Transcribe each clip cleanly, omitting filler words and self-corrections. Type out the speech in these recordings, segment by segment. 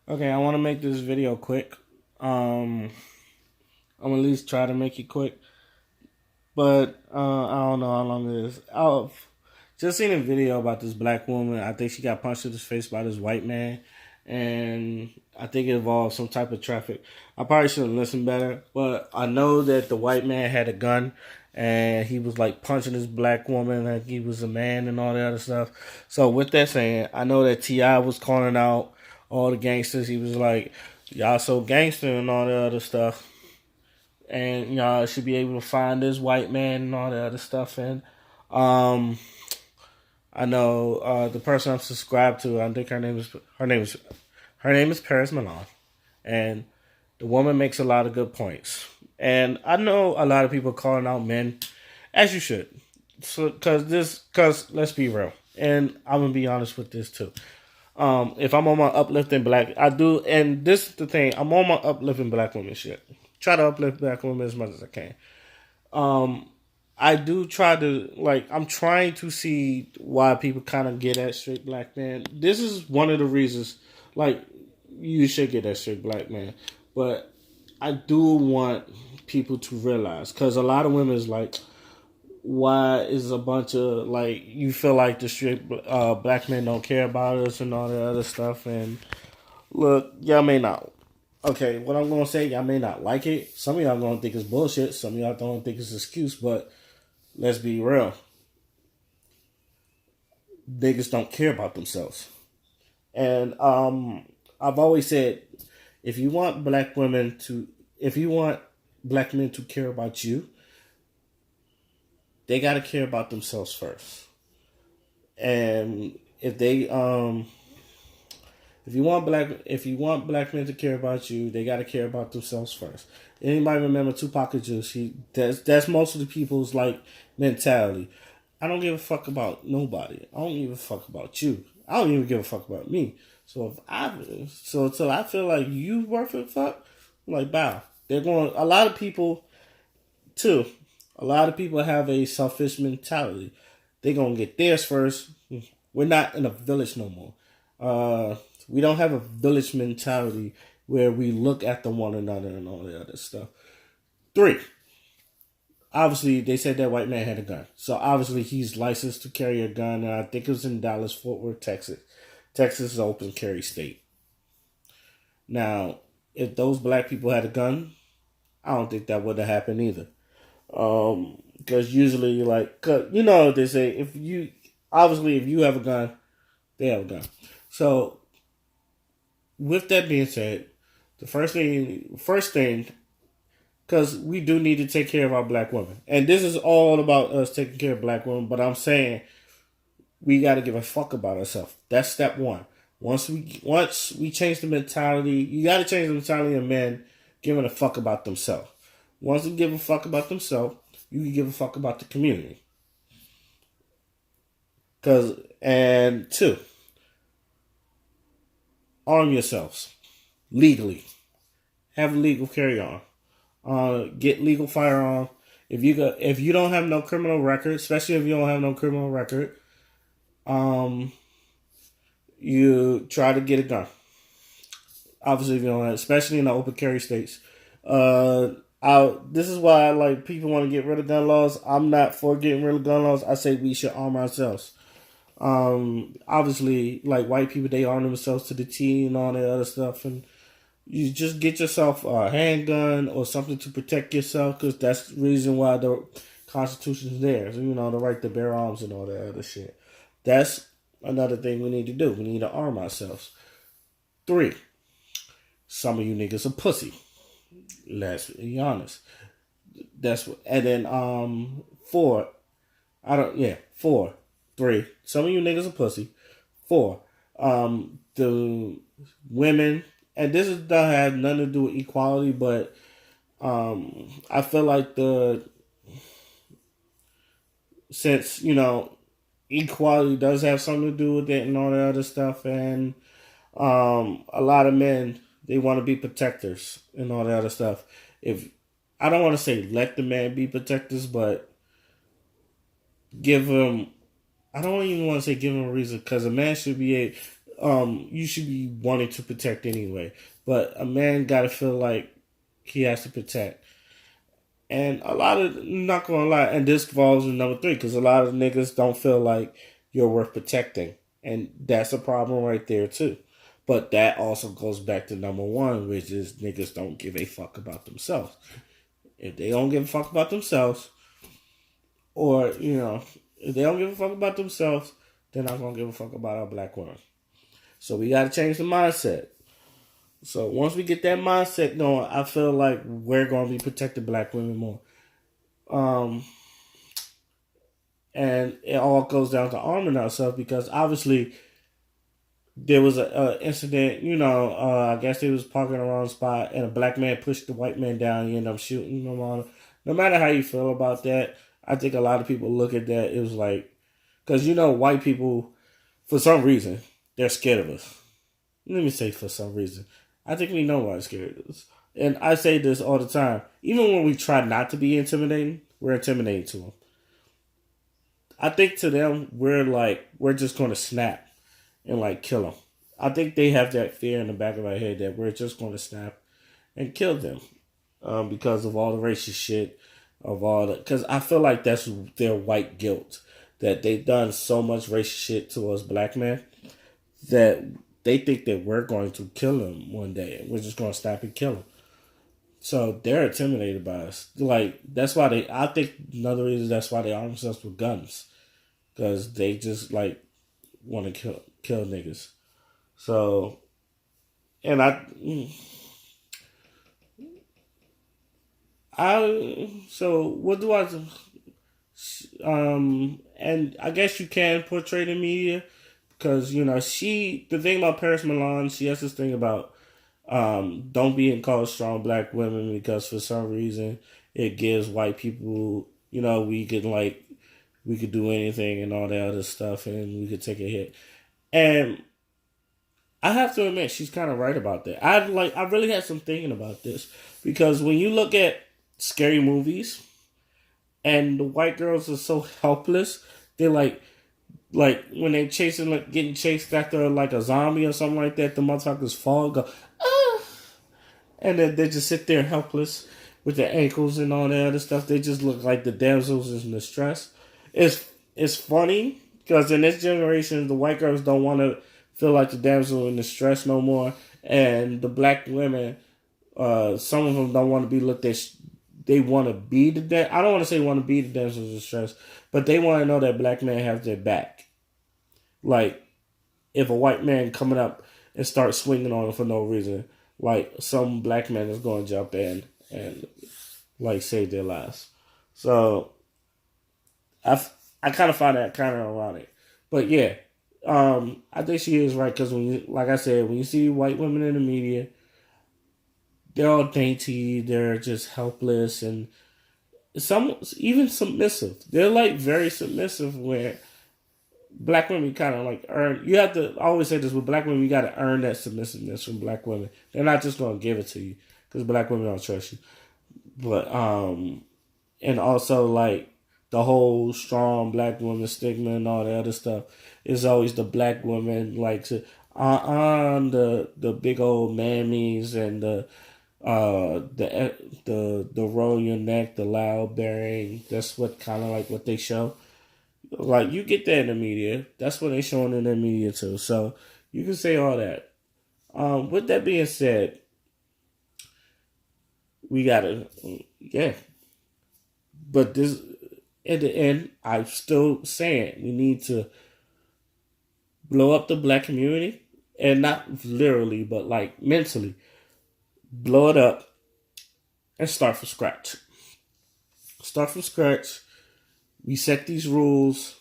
Okay, I want to make this video quick. I'm gonna at least try to make it quick, but I don't know how long it is. I've just seen a video about this black woman. I think she got punched in the face by this white man, and I think it involved some type of traffic. I probably should have listened better, but I know that the white man had a gun, and he was like punching this black woman like he was a man and all that other stuff. So with that saying, I know that Ti was calling out all the gangsters. He was like, "Y'all so gangster" and all that other stuff, and y'all should be able to find this white man and all that other stuff. And um, I know the person I'm subscribed to. I think her name is Paris Milan, and the woman makes a lot of good points. And I know a lot of people calling out men, as you should, so because let's be real, and I'm gonna be honest with this too. If I'm on my uplifting black, I do, and this is the thing, I'm on my uplifting black woman shit. Try to uplift black women as much as I can. Um, I do try to like. I'm trying to see why people kind of get at straight black man. This is one of the reasons. Like, you should get that straight black man, but I do want people to realize because a lot of women is like, why is a bunch of like you feel like the straight black men don't care about us and all that other stuff. And look, y'all may not. Okay, what I'm gonna say, y'all may not like it. Some of y'all gonna think it's bullshit. Some of y'all don't think it's an excuse. But let's be real. Niggas don't care about themselves. And I've always said, if you want black women to, if you want black men to care about you, they gotta care about themselves first. And if you want black men to care about you, they gotta care about themselves first. Anybody remember Tupac and Juice? That's most of the people's like mentality. I don't give a fuck about nobody. I don't give a fuck about you. I don't even give a fuck about me. So until I feel like you worth a fuck, I'm like, bow. They're going. A lot of people too. A lot of people have a selfish mentality. They're gonna get theirs first. We're not in a village no more. We don't have a village mentality where we look after one another and all the other stuff. Three, obviously they said that white man had a gun, so obviously he's licensed to carry a gun. And I think it was in Dallas, Fort Worth, Texas. Texas is an open carry state. Now, if those black people had a gun, I don't think that would have happened either. Because usually, like, cause, you know, they say if you have a gun, they have a gun. So, with that being said, the first thing, because we do need to take care of our black women, and this is all about us taking care of black women. But I'm saying we got to give a fuck about ourselves. That's step one. Once we change the mentality, you got to change the mentality of men giving a fuck about themselves. Once you give a fuck about themselves, you can give a fuck about the community. And two, arm yourselves legally. Have a legal carry on. Get legal firearm. If you don't have no criminal record, especially if you don't have no criminal record, um, you try to get a gun. Obviously, if you don't have, especially in the open carry states. This is why like people want to get rid of gun laws. I'm not for getting rid of gun laws. I say we should arm ourselves. Obviously, like white people, they arm themselves to the T and all that other stuff, and you just get yourself a handgun or something to protect yourself, because that's the reason why the Constitution's there. So, you know, the right to bear arms and all that other shit. That's another thing we need to do. We need to arm ourselves. Three, some of you niggas are pussy. Let's be honest. That's what. And then four. Four. Three. Some of you niggas are pussy. Four. The women, and this doesn't have nothing to do with equality, but I feel like since you know equality does have something to do with it and all that other stuff, and a lot of men, they want to be protectors and all that other stuff. If I don't want to say let the man be protectors, but give him. I don't even want to say give him a reason, because a man should be you should be wanting to protect anyway. But a man gotta feel like he has to protect. And a lot of, not gonna lie, and this falls in number three, because a lot of niggas don't feel like you're worth protecting. And that's a problem right there too. But that also goes back to number one, which is niggas don't give a fuck about themselves. If they don't give a fuck about themselves, or, if they don't give a fuck about themselves, they're not gonna give a fuck about our black women. So we gotta change the mindset. So once we get that mindset going, I feel like we're gonna be protecting black women more. And it all goes down to arming ourselves, because obviously there was a incident, I guess they was parking around the spot and a black man pushed the white man down. He ended up shooting him on. No matter how you feel about that, I think a lot of people look at that, it was like, because white people, for some reason, they're scared of us. Let me say for some reason. I think we know why they're scared of us. And I say this all the time. Even when we try not to be intimidating, we're intimidating to them. I think to them, we're just going to snap and kill them. I think they have that fear in the back of our head that we're just going to snap and kill them because of all the racist shit, because I feel like that's their white guilt, that they've done so much racist shit to us black men that they think that we're going to kill them one day and we're just going to snap and kill them. So they're intimidated by us. That's why I think another reason that's why they arm themselves with guns, because they just want to kill niggas. So, and so what do and I guess you can portray the media, because the thing about Paris Milan, she has this thing about don't be called strong black women, because for some reason it gives white people, we could do anything and all that other stuff, and we could take a hit. And I have to admit, she's kind of right about that. I really had some thinking about this, because when you look at scary movies, and the white girls are so helpless, they're like when they getting chased after a zombie or something like that, the motherfuckers fall, go, ah, and then they just sit there helpless with their ankles and all that other stuff. They just look like the damsels in distress. It's funny, because in this generation, the white girls don't want to feel like the damsel in distress no more, and the black women, some of them don't want to be looked at. They want to be I don't want to say want to be the damsel in distress, but they want to know that black man has their back. If a white man coming up and start swinging on them for no reason, some black man is going to jump in and save their lives. So I kind of find that kind of ironic, but yeah, I think she is right, because like I said, when you see white women in the media, they're all dainty, they're just helpless, and some even submissive. They're very submissive, where black women kind of earn. You have to, I always say this, with black women, you got to earn that submissiveness from black women. They're not just going to give it to you, because black women don't trust you. But and also the whole strong black woman stigma and all the other stuff is always the black women the big old mammies and the roll your neck, the loud bearing. That's what kind of what they show. You get that in the media. That's what they showing in the media too. So you can say all that. With that being said, we gotta, yeah. But this, at the end, I'm still saying we need to blow up the black community, and not literally, but mentally. Blow it up and start from scratch. Start from scratch. We set these rules.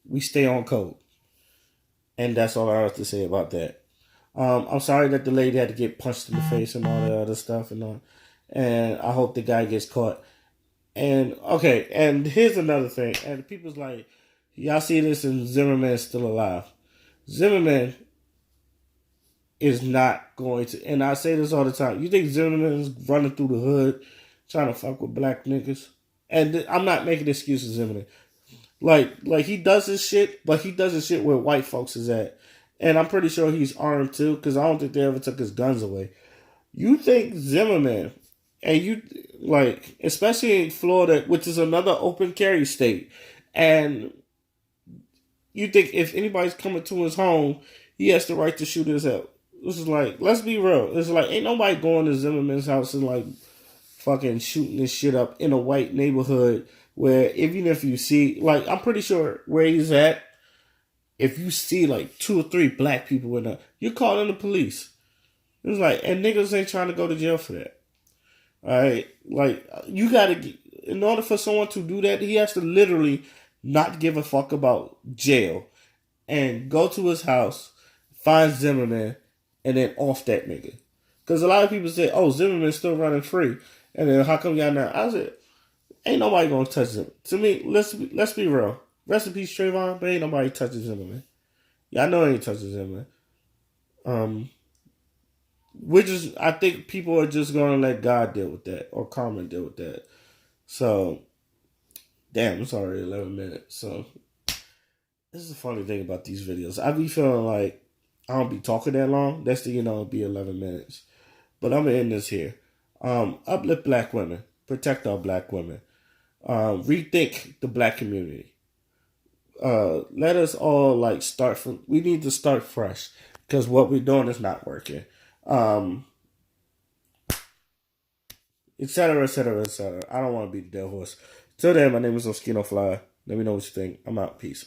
We stay on code. And that's all I have to say about that. I'm sorry that the lady had to get punched in the face and all that other stuff and I hope the guy gets caught. And okay, and here's another thing. And people's y'all see this, and Zimmerman's still alive. Zimmerman is not going to, and I say this all the time, you think Zimmerman's running through the hood trying to fuck with black niggas? And I'm not making excuses, Zimmerman. He does this shit, but he does this shit where white folks is at. and I'm pretty sure he's armed too, because I don't think they ever took his guns away. You think Zimmerman, and you like, especially in Florida, which is another open carry state, and you think if anybody's coming to his home, he has the right to shoot his head. This is like, let's be real. It's like, ain't nobody going to Zimmerman's house and like fucking shooting this shit up in a white neighborhood where even if you see, like, I'm pretty sure where he's at, if you see like 2 or 3 black people in there, you're calling the police. It's like, and niggas ain't trying to go to jail for that. All right, like you gotta, in order for someone to do that, he has to literally not give a fuck about jail and go to his house, find Zimmerman, and then off that nigga. Because a lot of people say, "Oh, Zimmerman's still running free," and then how come y'all not? I said, "Ain't nobody gonna touch him." To me, let's be real. Rest in peace, Trayvon, but ain't nobody touching Zimmerman. Yeah, I know ain't touching Zimmerman. Which is, I think people are just gonna let God deal with that or karma deal with that. So, damn, it's already 11 minutes. So, this is the funny thing about these videos. I be feeling like I don't be talking that long. Next thing you know, it'll be 11 minutes. But I'm gonna end this here. Uplift black women. Protect our black women. Rethink the black community. Let us all like start from. We need to start fresh because what we're doing is not working. Etc. Etc. Etc. I don't want to be the dead horse. Till then, my name is Oskino Fly. Let me know what you think. I'm out. Peace.